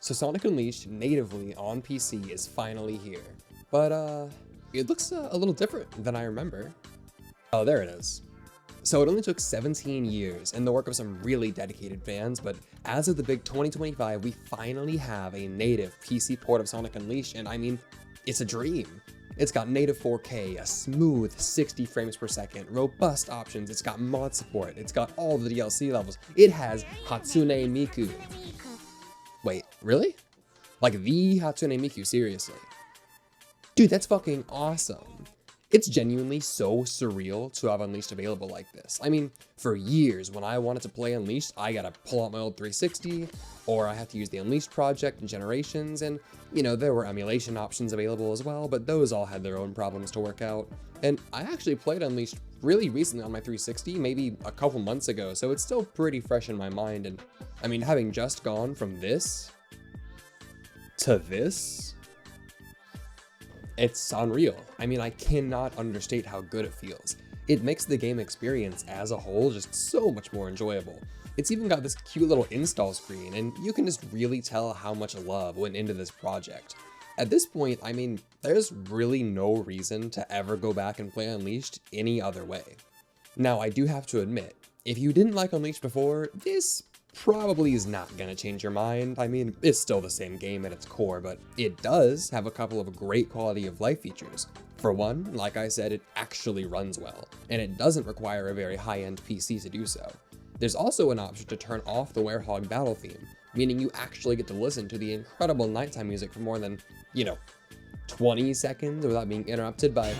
So Sonic Unleashed natively on PC is finally here, but it looks a little different than I remember. Oh, there it is. So it only took 17 years and the work of some really dedicated fans, but as of the big 2025, we finally have a native PC port of Sonic Unleashed, and I mean, it's a dream. It's got native 4K, a smooth 60 frames per second, robust options, it's got mod support, it's got all the DLC levels, it has Hatsune Miku. Wait, really? Like the Hatsune Miku, seriously? Dude, that's fucking awesome. It's genuinely so surreal to have Unleashed available like this. I mean, for years, when I wanted to play Unleashed, I gotta pull out my old 360, or I have to use the Unleashed project in Generations, and, you know, there were emulation options available as well, but those all had their own problems to work out. And I actually played Unleashed really recently on my 360, maybe a couple months ago, so it's still pretty fresh in my mind, and, I mean, having just gone from this to this, it's unreal. I mean, I cannot understate how good it feels. It makes the game experience as a whole just so much more enjoyable. It's even got this cute little install screen, and you can just really tell how much love went into this project. At this point, I mean, there's really no reason to ever go back and play Unleashed any other way. Now, I do have to admit, if you didn't like Unleashed before, this probably is not gonna change your mind. I mean, it's still the same game at its core, but it does have a couple of great quality of life features. For one, like I said, it actually runs well, and it doesn't require a very high-end PC to do so. There's also an option to turn off the Werehog battle theme, meaning you actually get to listen to the incredible nighttime music for more than, 20 seconds without being interrupted by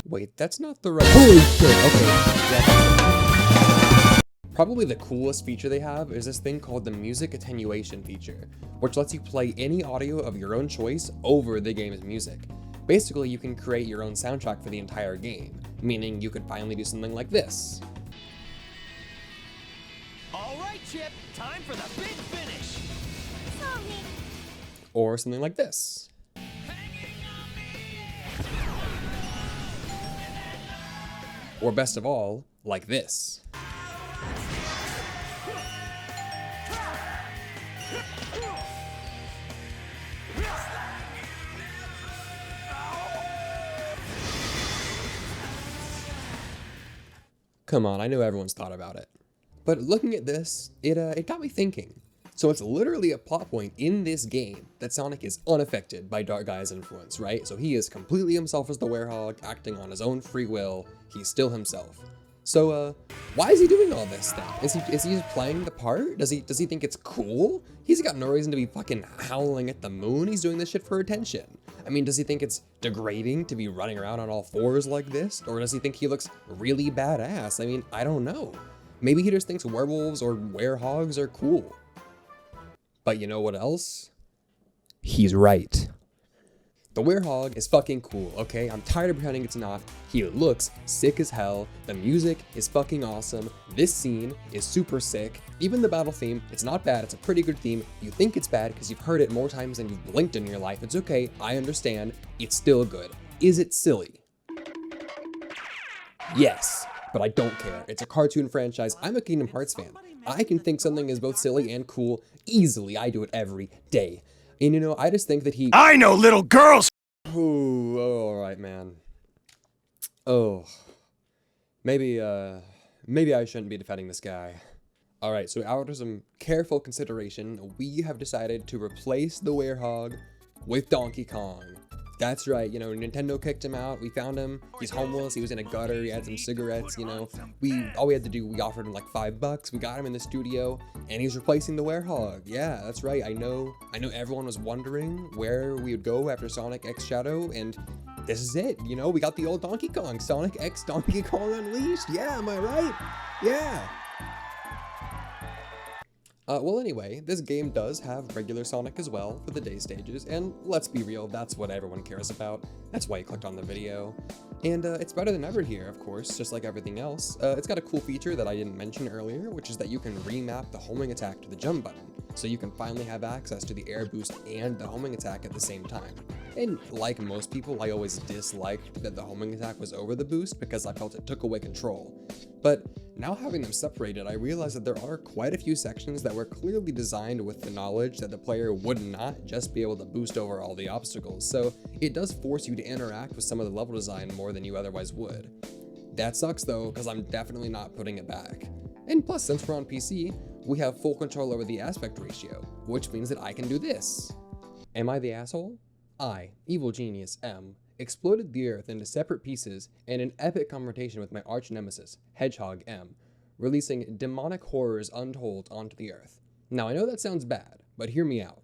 wait, that's not the right— holy shit, okay. Probably the coolest feature they have is this thing called the music attenuation feature, which lets you play any audio of your own choice over the game's music. Basically, you can create your own soundtrack for the entire game, meaning you could finally do something like this. All right, Chip, time for the big finish. Sorry. Or something like this. Or best of all, like this. Come on, I know everyone's thought about it. But looking at this, it got me thinking. So it's literally a plot point in this game that Sonic is unaffected by Dark Guy's influence, right? So he is completely himself as the Werehog, acting on his own free will. He's still himself. So, why is he doing all this then? Is he just playing the part? Does he think it's cool? He's got no reason to be fucking howling at the moon. He's doing this shit for attention. I mean, does he think it's degrading to be running around on all fours like this? Or does he think he looks really badass? I mean, I don't know. Maybe he just thinks werewolves or werehogs are cool. But you know what else? He's right. The Werehog is fucking cool, okay? I'm tired of pretending it's not. He looks sick as hell. The music is fucking awesome. This scene is super sick. Even the battle theme, it's not bad. It's a pretty good theme. You think it's bad because you've heard it more times than you've blinked in your life. It's okay. I understand. It's still good. Is it silly? Yes, but I don't care. It's a cartoon franchise. I'm a Kingdom Hearts fan. I can think something is both silly and cool easily. I do it every day. And I just think that I know little girls! Ooh, all right, man. Oh. Maybe I shouldn't be defending this guy. All right, so after some careful consideration, we have decided to replace the Werehog with Donkey Kong. That's right, Nintendo kicked him out. We found him. He's homeless. He was in a gutter. He had some cigarettes, all we had to do, we offered him like $5. We got him in the studio, and he's replacing the Werehog. Yeah, that's right. I know everyone was wondering where we would go after Sonic X Shadow, and this is it. We got the old Donkey Kong. Sonic X Donkey Kong Unleashed. Yeah, am I right? Yeah. Well, anyway, this game does have regular Sonic as well for the day stages, and let's be real, that's what everyone cares about. That's why you clicked on the video. And it's better than ever here, of course, just like everything else. It's got a cool feature that I didn't mention earlier, which is that you can remap the homing attack to the jump button, so you can finally have access to the air boost and the homing attack at the same time. And like most people, I always disliked that the homing attack was over the boost because I felt it took away control. But now having them separated, I realized that there are quite a few sections that were clearly designed with the knowledge that the player would not just be able to boost over all the obstacles, so it does force you to interact with some of the level design more than you otherwise would. That sucks though, because I'm definitely not putting it back. And plus, since we're on PC, we have full control over the aspect ratio, which means that I can do this. Am I the asshole? I, evil genius M, exploded the earth into separate pieces in an epic confrontation with my arch nemesis, Hedgehog M, releasing demonic horrors untold onto the earth. Now I know that sounds bad, but hear me out.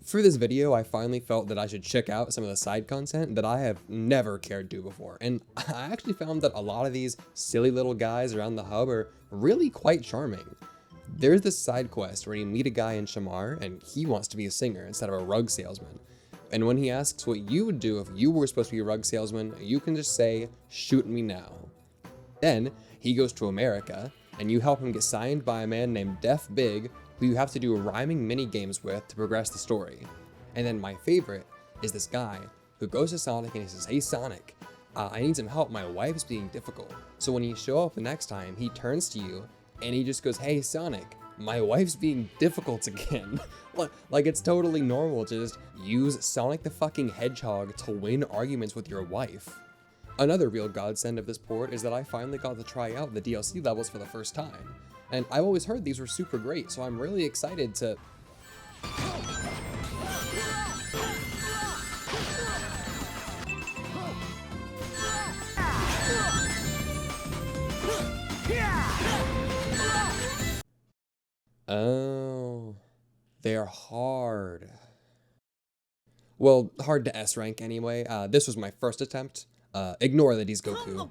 For this video, I finally felt that I should check out some of the side content that I have never cared to before, and I actually found that a lot of these silly little guys around the hub are really quite charming. There's this side quest where you meet a guy in Shamar, and he wants to be a singer instead of a rug salesman. And when he asks what you would do if you were supposed to be a rug salesman, you can just say, "Shoot me now." Then he goes to America, and you help him get signed by a man named Def Big, who you have to do rhyming mini games with to progress the story. And then my favorite is this guy who goes to Sonic and he says, "Hey Sonic, I need some help, my wife's being difficult." So when you show up the next time, he turns to you and he just goes, "Hey Sonic, my wife's being difficult again." Like it's totally normal to just use Sonic the fucking Hedgehog to win arguments with your wife. Another real godsend of this port is that I finally got to try out the DLC levels for the first time. And I've always heard these were super great, so I'm really excited to... Oh, they're hard. Well, hard to S rank anyway. This was my first attempt. Ignore that he's Goku.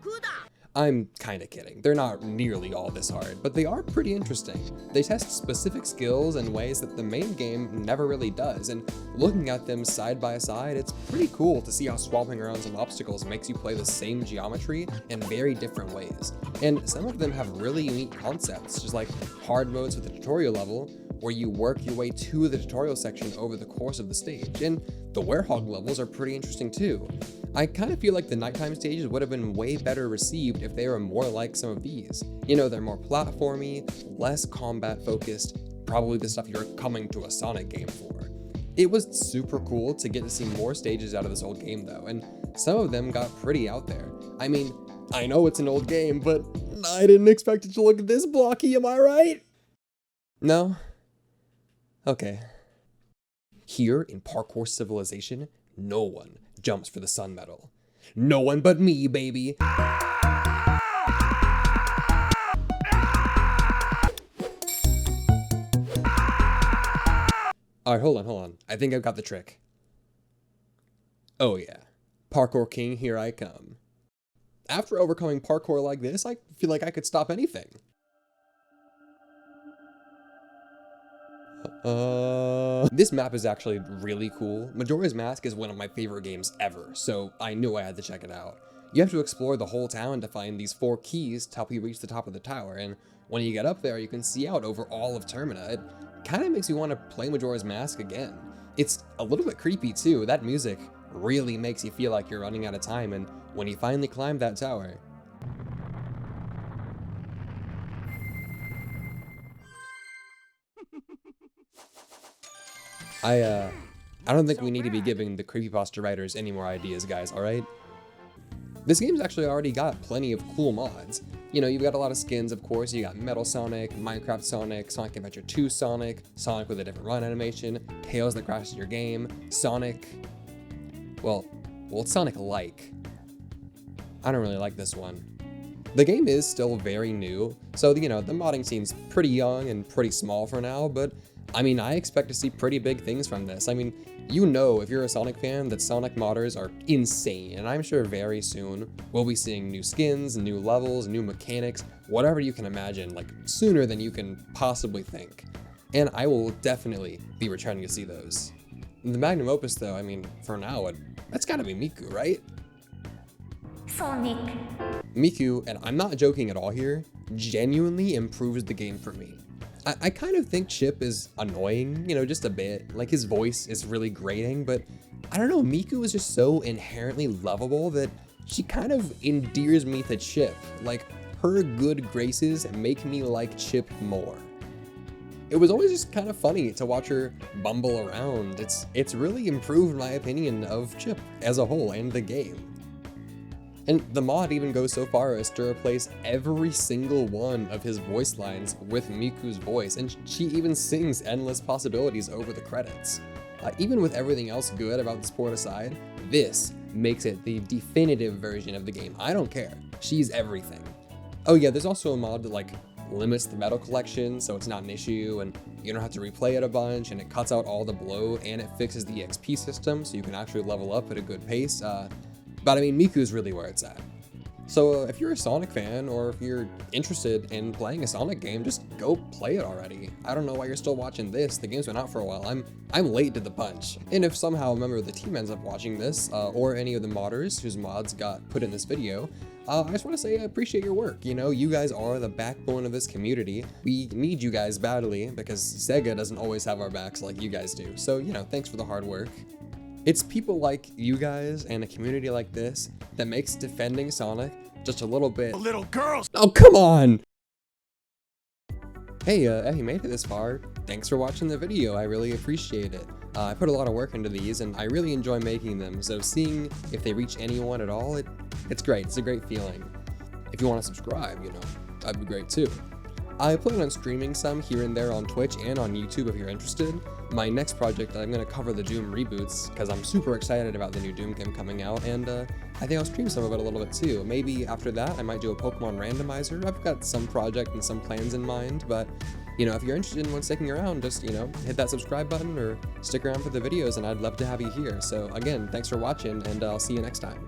I'm kinda kidding. They're not nearly all this hard, but they are pretty interesting. They test specific skills in ways that the main game never really does, and looking at them side by side, it's pretty cool to see how swapping around some obstacles makes you play the same geometry in very different ways. And some of them have really unique concepts, just like hard modes with the tutorial level, where you work your way to the tutorial section over the course of the stage, and the werehog levels are pretty interesting too. I kind of feel like the nighttime stages would have been way better received if they were more like some of these. You know, they're more platformy, less combat focused, probably the stuff you're coming to a Sonic game for. It was super cool to get to see more stages out of this old game though, and some of them got pretty out there. I mean, I know it's an old game, but I didn't expect it to look this blocky, am I right? No? Okay. Here in Parkour Civilization, no one jumps for the Sun Medal. No one but me, baby. Alright, hold on. I think I've got the trick. Oh yeah. Parkour King, here I come. After overcoming parkour like this, I feel like I could stop anything. This map is actually really cool. Majora's Mask is one of my favorite games ever, so I knew I had to check it out. You have to explore the whole town to find these 4 keys to help you reach the top of the tower, and when you get up there, you can see out over all of Termina. It kind of makes me want to play Majora's Mask again. It's a little bit creepy too. That music really makes you feel like you're running out of time, and when you finally climb that tower, I don't think we need to be giving the creepypasta writers any more ideas, guys, alright? This game's actually already got plenty of cool mods. You know, you've got a lot of skins, of course. You got Metal Sonic, Minecraft Sonic, Sonic Adventure 2 Sonic, Sonic with a different run animation, Tails that crashes your game, Sonic... Well, it's Sonic-like. I don't really like this one. The game is still very new, so, you know, the modding scene's pretty young and pretty small for now, but I mean, I expect to see pretty big things from this. I mean, you know, if you're a Sonic fan, that Sonic modders are insane, and I'm sure very soon we'll be seeing new skins, new levels, new mechanics, whatever you can imagine, like sooner than you can possibly think. And I will definitely be returning to see those. The magnum opus though, I mean, for now, that's gotta be Miku, right? Sonic. Miku, and I'm not joking at all here, genuinely improves the game for me. I kind of think Chip is annoying, you know, just a bit. Like, his voice is really grating, but I don't know, Miku is just so inherently lovable that she kind of endears me to Chip. Like, her good graces make me like Chip more. It was always just kind of funny to watch her bumble around. It's really improved my opinion of Chip as a whole and the game. And the mod even goes so far as to replace every single one of his voice lines with Miku's voice, and she even sings Endless Possibilities over the credits. Even with everything else good about the sport aside, this makes it the definitive version of the game. I don't care. She's everything. Oh yeah, there's also a mod that like limits the medal collection so it's not an issue and you don't have to replay it a bunch, and it cuts out all the bloat and it fixes the XP system so you can actually level up at a good pace. But I mean, Miku's really where it's at. So if you're a Sonic fan, or if you're interested in playing a Sonic game, just go play it already. I don't know why you're still watching this. The game's been out for a while. I'm late to the punch. And if somehow a member of the team ends up watching this, or any of the modders whose mods got put in this video, I just want to say I appreciate your work. You know, you guys are the backbone of this community. We need you guys badly because Sega doesn't always have our backs like you guys do. So, you know, thanks for the hard work. It's people like you guys and a community like this that makes defending Sonic just a little bit— Little girls! Oh, come on! Hey, if you made it this far, thanks for watching the video. I really appreciate it. I put a lot of work into these and I really enjoy making them, so seeing if they reach anyone at all, it's great. It's a great feeling. If you want to subscribe, you know, that'd be great too. I plan on streaming some here and there on Twitch and on YouTube if you're interested. My next project, I'm going to cover the Doom reboots because I'm super excited about the new Doom game coming out, and I think I'll stream some of it a little bit too. Maybe after that I might do a Pokemon randomizer. I've got some project and some plans in mind, but you know, if you're interested in one sticking around, just, you know, hit that subscribe button or stick around for the videos and I'd love to have you here. So again, thanks for watching and I'll see you next time.